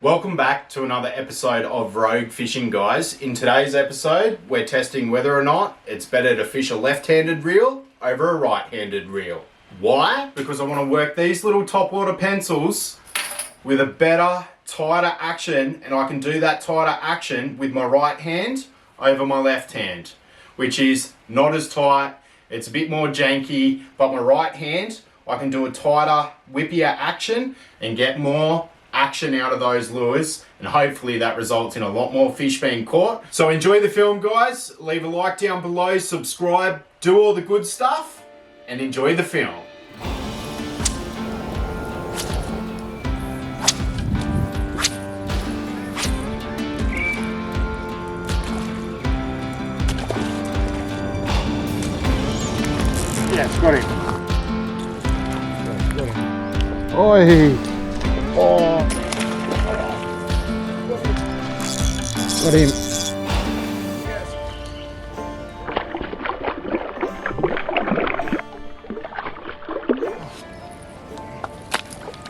Welcome back to another episode of Rogue Fishing, guys. In today's episode, we're testing whether or not it's better to fish a left-handed reel over a right-handed reel. Why? Because I want to work these little topwater pencils with a better, tighter action, and I can do that tighter action with my right hand over my left hand, which is not as tight, it's a bit more janky, but my right hand, I can do a tighter, whippier action and get more action out of those lures, and hopefully that results in a lot more fish being caught. So enjoy the film, guys. Leave a like down below, subscribe, do all the good stuff, and enjoy the film. Yeah, got him. Got him. Oi! Oh, got him.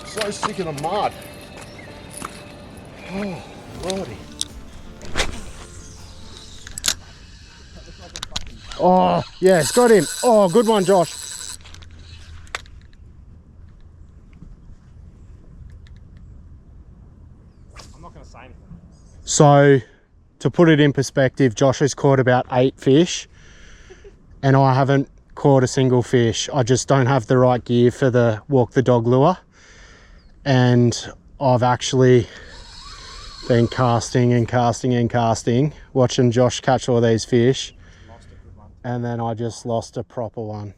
So sick of the mud. Oh, lordy. Oh, yes, got him. Oh, good one, Josh. So, to put it in perspective, Josh has caught about 8 fish and I haven't caught a single fish. I just don't have the right gear for the walk the dog lure, and I've actually been casting and casting and casting, watching Josh catch all these fish, and then I just lost a proper one.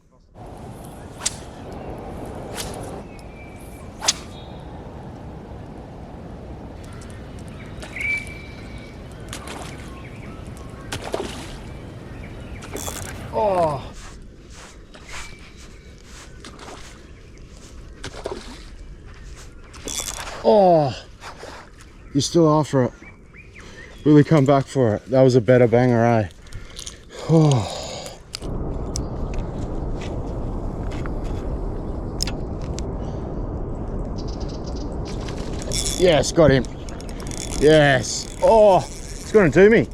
Oh. Oh. You're still after it. Really come back for it. That was a better banger, eh? Oh. Yes, got him. Yes. Oh, it's gonna do me.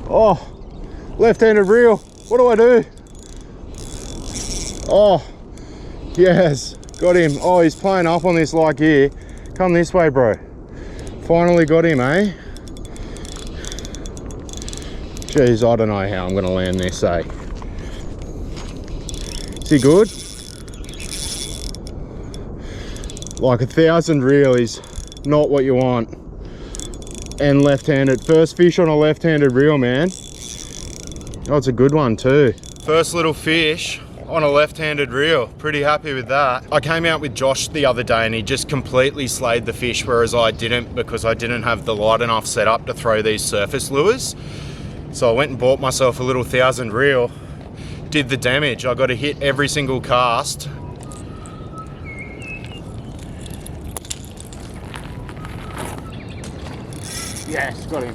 Oh, left-handed reel. What do I do? Oh, yes, got him. Oh, he's playing up on this like here. Come this way, bro. Finally got him, eh? Jeez, I don't know how I'm gonna land this, eh? Is he good? Like 1,000 reel is not what you want. And left-handed, first fish on a left-handed reel, man. Oh, it's a good one too. First little fish on a left-handed reel. Pretty happy with that. I came out with Josh the other day and he just completely slayed the fish, whereas I didn't, because I didn't have the light enough set up to throw these surface lures. So I went and bought myself a little 1,000 reel. Did the damage. I got to hit every single cast. Yes, got him.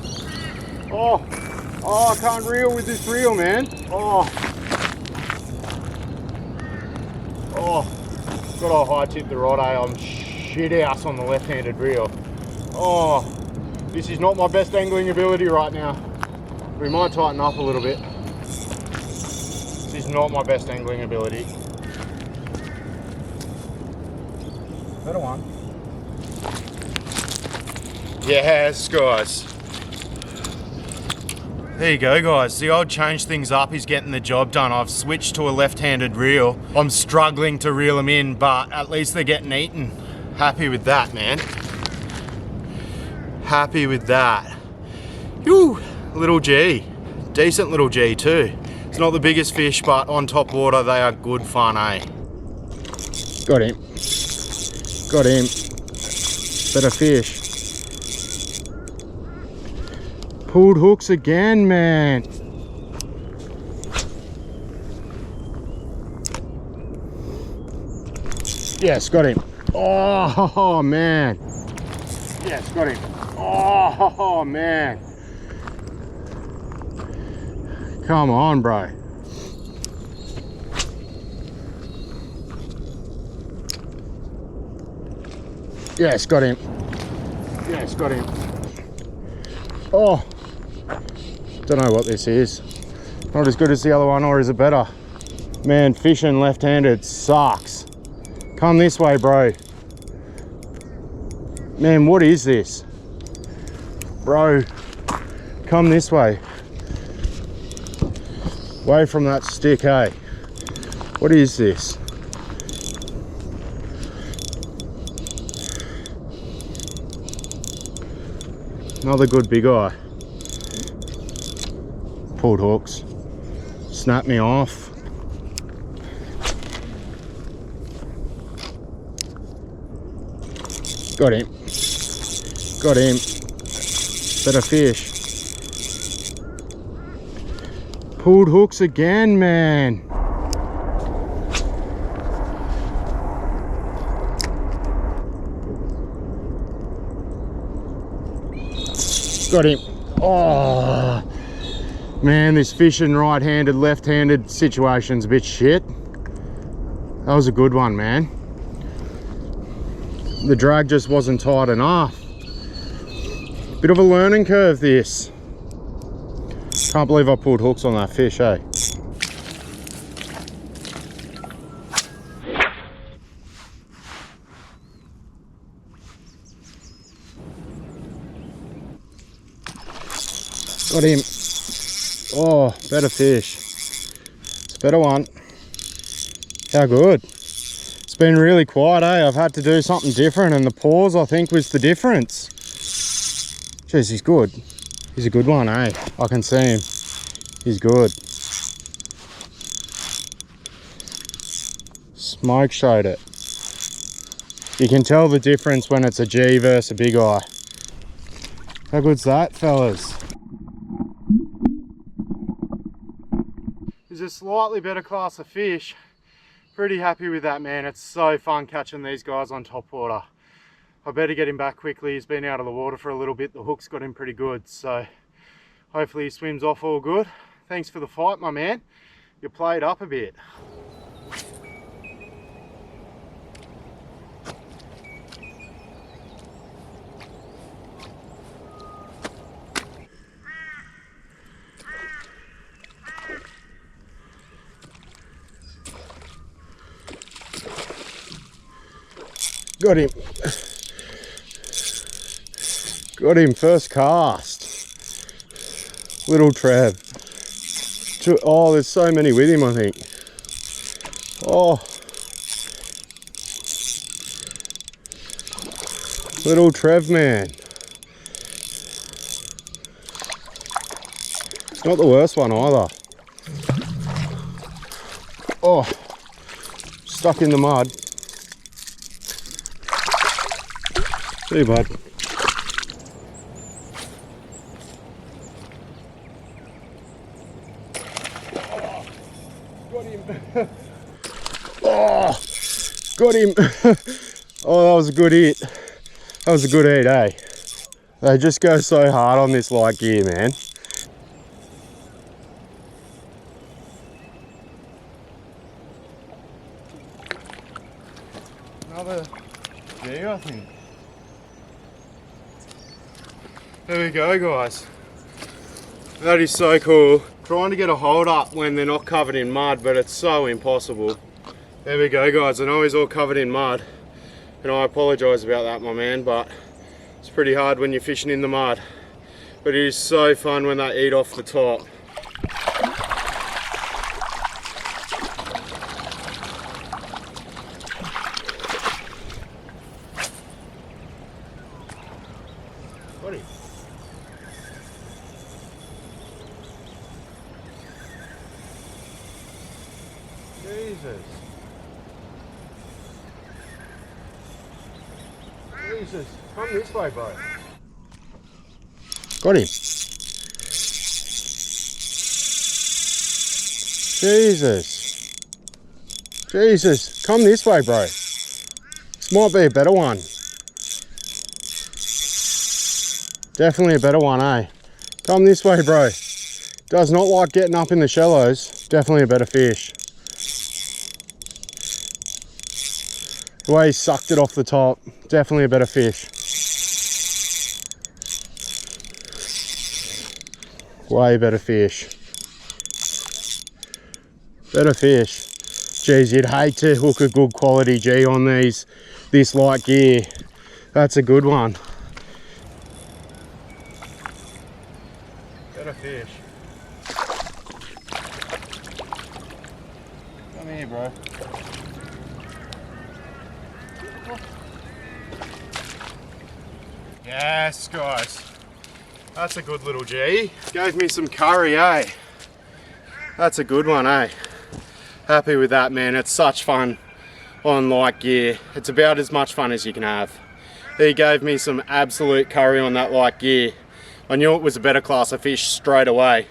Oh, I can't reel with this reel, man. Oh, got to high tip the rod, eh? I'm shit ass on the left-handed reel. Oh, this is not my best angling ability right now. We might tighten up a little bit. This is not my best angling ability. Better one. Yes, guys. There you go, guys. The old change things up is getting the job done. I've switched to a left-handed reel. I'm struggling to reel them in, but at least they're getting eaten. Happy with that, man. Happy with that. Whew, little G. Decent little G too. It's not the biggest fish, but on top water, they are good fun, eh? Got him. Got him. Better fish. Pulled hooks again, man. Yes, got him. Oh, man. Yes, got him. Oh, man. Come on, bro. Yes, got him. Yes, got him. Oh, don't know what this is. Not as good as the other one, or is it better? Man, fishing left-handed sucks. Come this way, bro. Man, what is this? Bro, come this way. Away from that stick, hey. What is this? Another good big eye. Pulled hooks. Snapped me off. Got him. Got him. Better fish. Pulled hooks again, man. Got him. Oh, man, this fishing right-handed, left-handed situation's a bit shit. That was a good one, man. The drag just wasn't tight enough. Bit of a learning curve, this. Can't believe I pulled hooks on that fish, eh? Got him. Oh, better fish. It's a better one. How good. It's been really quiet, eh? I've had to do something different, and the pause, I think, was the difference. Jeez, he's good. He's a good one, eh? I can see him. He's good. Smoke showed it. You can tell the difference when it's a G versus a big eye. How good's that, fellas? It's a slightly better class of fish. Pretty happy with that, man. It's so fun catching these guys on top water. I better get him back quickly. He's been out of the water for a little bit. The hook's got him pretty good, so hopefully he swims off all good. Thanks for the fight, my man. You played up a bit. Got him. Got him first cast. Little Trev. Oh, there's so many with him, I think. Oh. Little Trev, man. Not the worst one either. Oh. Stuck in the mud. See you, bud. Got him. Oh, got him. Oh, that was a good hit. That was a good eat, eh? They just go so hard on this light gear, man. Another G, I think. There we go, guys. That is so cool. Trying to get a hold up when they're not covered in mud, but it's so impossible. There we go, guys. I know he's all covered in mud, and I apologise about that, my man, but it's pretty hard when you're fishing in the mud. But it is so fun when they eat off the top. What is it? Jesus. Jesus. Come this way, bro. Got him. Jesus. Jesus. Come this way, bro. This might be a better one. Definitely a better one, eh? Come this way, bro. Does not like getting up in the shallows. Definitely a better fish. The way he sucked it off the top, definitely a better fish. Way better fish. Better fish. Geez, you'd hate to hook a good quality G on this light gear. That's a good one. Better fish. Come here, bro. Yes, guys. That's a good little G. Gave me some curry, eh? That's a good one, eh? Happy with that, man. It's such fun on light gear. It's about as much fun as you can have. He gave me some absolute curry on that light gear. I knew it was a better class of fish straight away.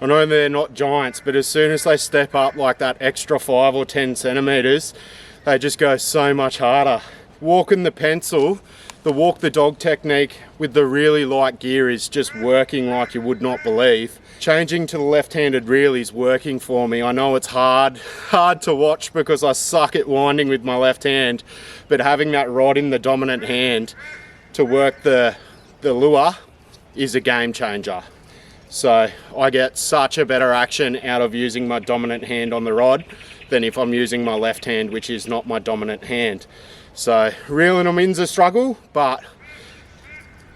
I know they're not giants, but as soon as they step up like that extra 5 or 10 centimeters, they just go so much harder. Walking the pencil, the walk the dog technique with the really light gear is just working like you would not believe. Changing to the left-handed reel is working for me. I know it's hard to watch because I suck at winding with my left hand, but having that rod in the dominant hand to work the lure is a game changer. So I get such a better action out of using my dominant hand on the rod than if I'm using my left hand, which is not my dominant hand. So reeling them in's a struggle, but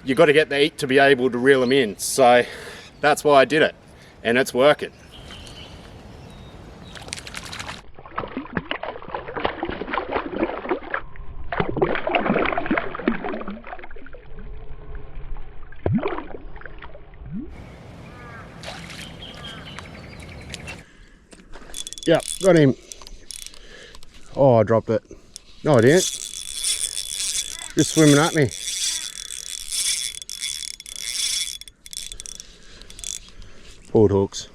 you got to get the eat to be able to reel them in. So that's why I did it, and it's working. Yep, got him. Oh, I dropped it. No, I didn't. Just swimming at me. Pulled hooks.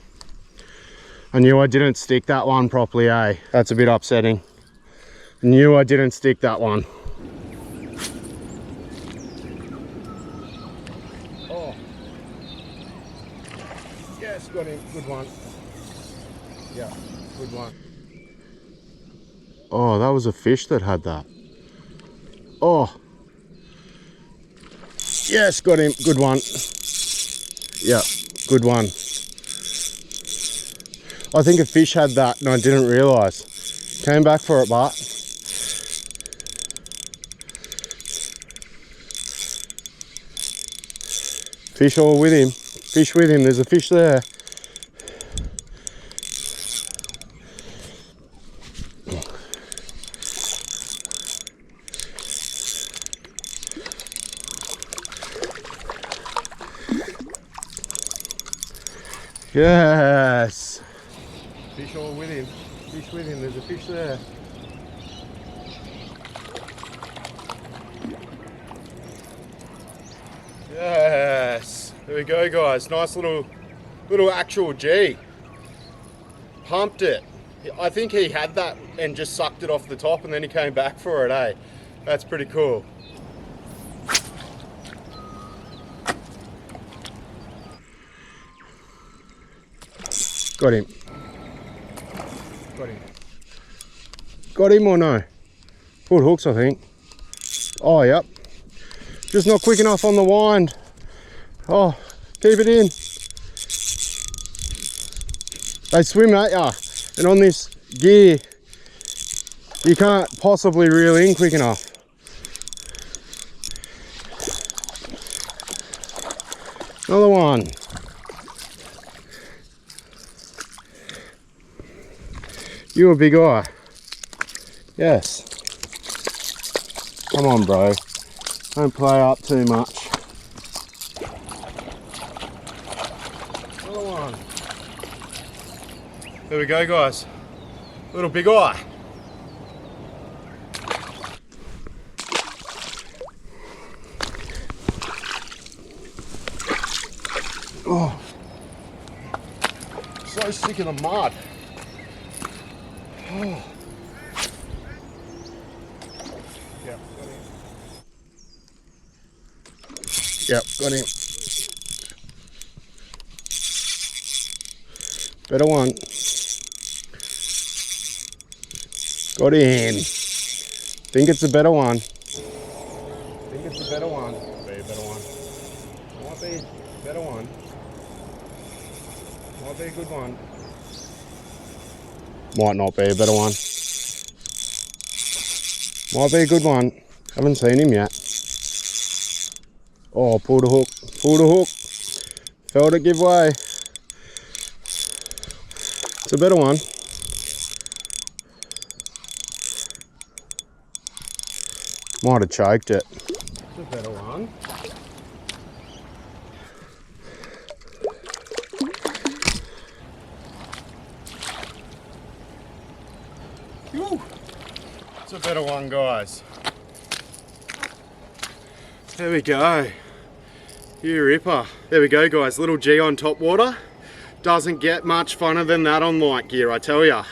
I knew I didn't stick that one properly, eh? That's a bit upsetting. I knew I didn't stick that one. Oh. Yes, got him. Good one. Yeah, good one. Oh, that was a fish that had that. Oh. Yes, got him. Good one. Yeah, good one. I think a fish had that and I didn't realise. Came back for it, but fish all with him. Fish with him. There's a fish there. Yes. Fish all with him. Fish with him. There's a fish there. Yes. There we go, guys. Nice little actual G. Pumped it. I think he had that and just sucked it off the top and then he came back for it, eh? That's pretty cool. Got him. Got him. Got him or no? Pulled hooks, I think. Oh, yep. Just not quick enough on the wind. Oh, keep it in. They swim at ya. And on this gear, you can't possibly reel in quick enough. Another one. You a big eye. Yes. Come on, bro. Don't play up too much. Another one. There we go, guys. Little big eye. Oh. So sick of the mud. Oh. Yep, got him. Yep, got him. Better one. Got him. Think it's a better one. Think it's a better one. Be a better one. Might be a better one. Might be a good one. Might not be a better one. Might be a good one. Haven't seen him yet. Oh, pulled a hook. Pulled a hook. Felt it give way. It's a better one. Might have choked it. It's a better one. Whew. It's a better one, guys. There we go. You ripper. There we go, guys. Little G on top water. Doesn't get much funner than that on light gear, I tell ya.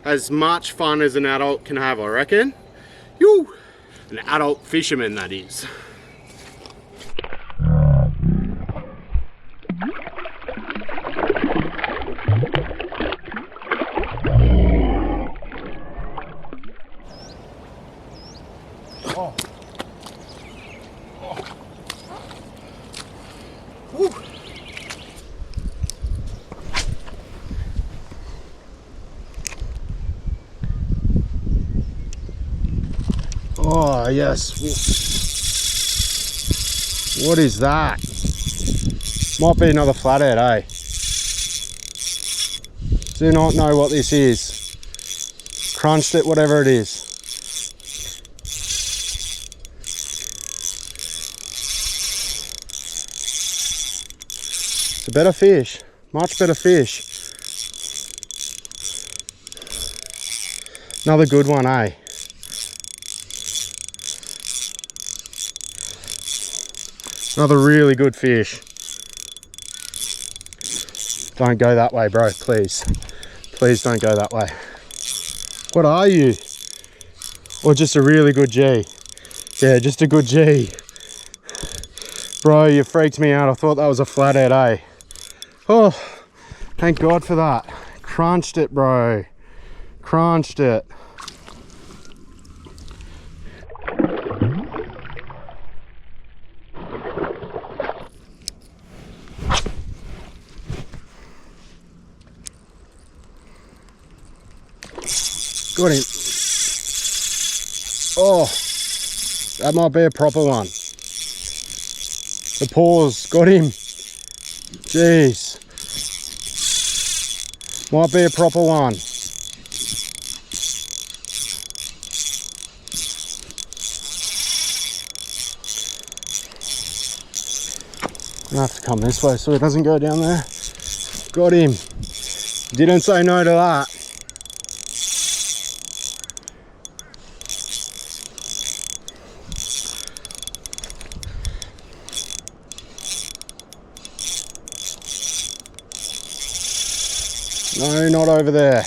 As much fun as an adult can have, I reckon. Yoo! An adult fisherman, that is. Oh. Oh. Woo. Oh, yes. What is that? Might be another flathead, eh? Do not know what this is. Crunched it, whatever it is. It's a better fish. Much better fish. Another good one, eh? Another really good fish. Don't go that way, bro, please. Please don't go that way. What are you? Or just a really good G? Yeah, just a good G. Bro, you freaked me out. I thought that was a flathead, eh? Oh, thank God for that. Crunched it, bro. Crunched it. Got him. Oh, that might be a proper one. The paws, got him. Jeez. Might be a proper one. I have to come this way so it doesn't go down there. Got him. Didn't say no to that. No, not over there.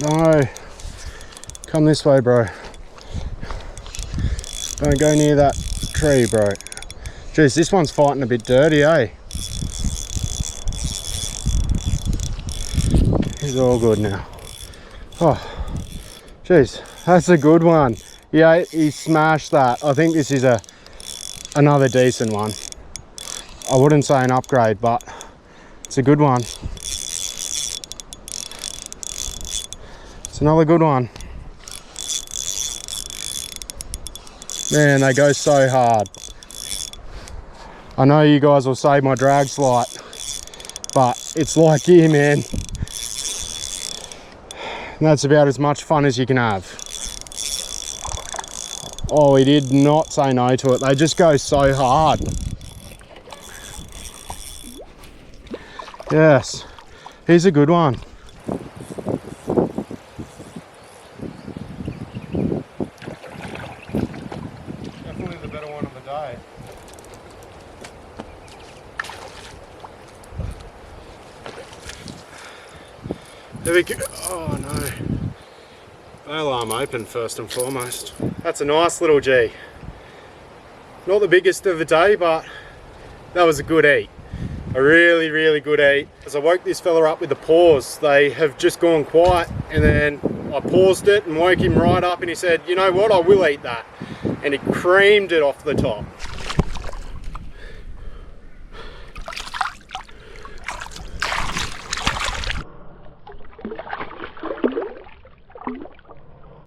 No. Come this way, bro. Don't go near that tree, bro. Jeez, this one's fighting a bit dirty, eh? He's all good now. Oh, jeez, that's a good one. Yeah, he smashed that. I think this is another decent one. I wouldn't say an upgrade, but it's a good one. It's another good one. Man, they go so hard. I know you guys will say my drag's light, but it's like here, man. And that's about as much fun as you can have. Oh, he did not say no to it. They just go so hard. Yes, he's a good one. Definitely the better one of the day. There we go. Oh no. Bail arm open first and foremost. That's a nice little G. Not the biggest of the day, but that was a good eat. A really, really good eat. As I woke this fella up with the paws, they have just gone quiet, and then I paused it and woke him right up and he said, you know what, I will eat that. And he creamed it off the top.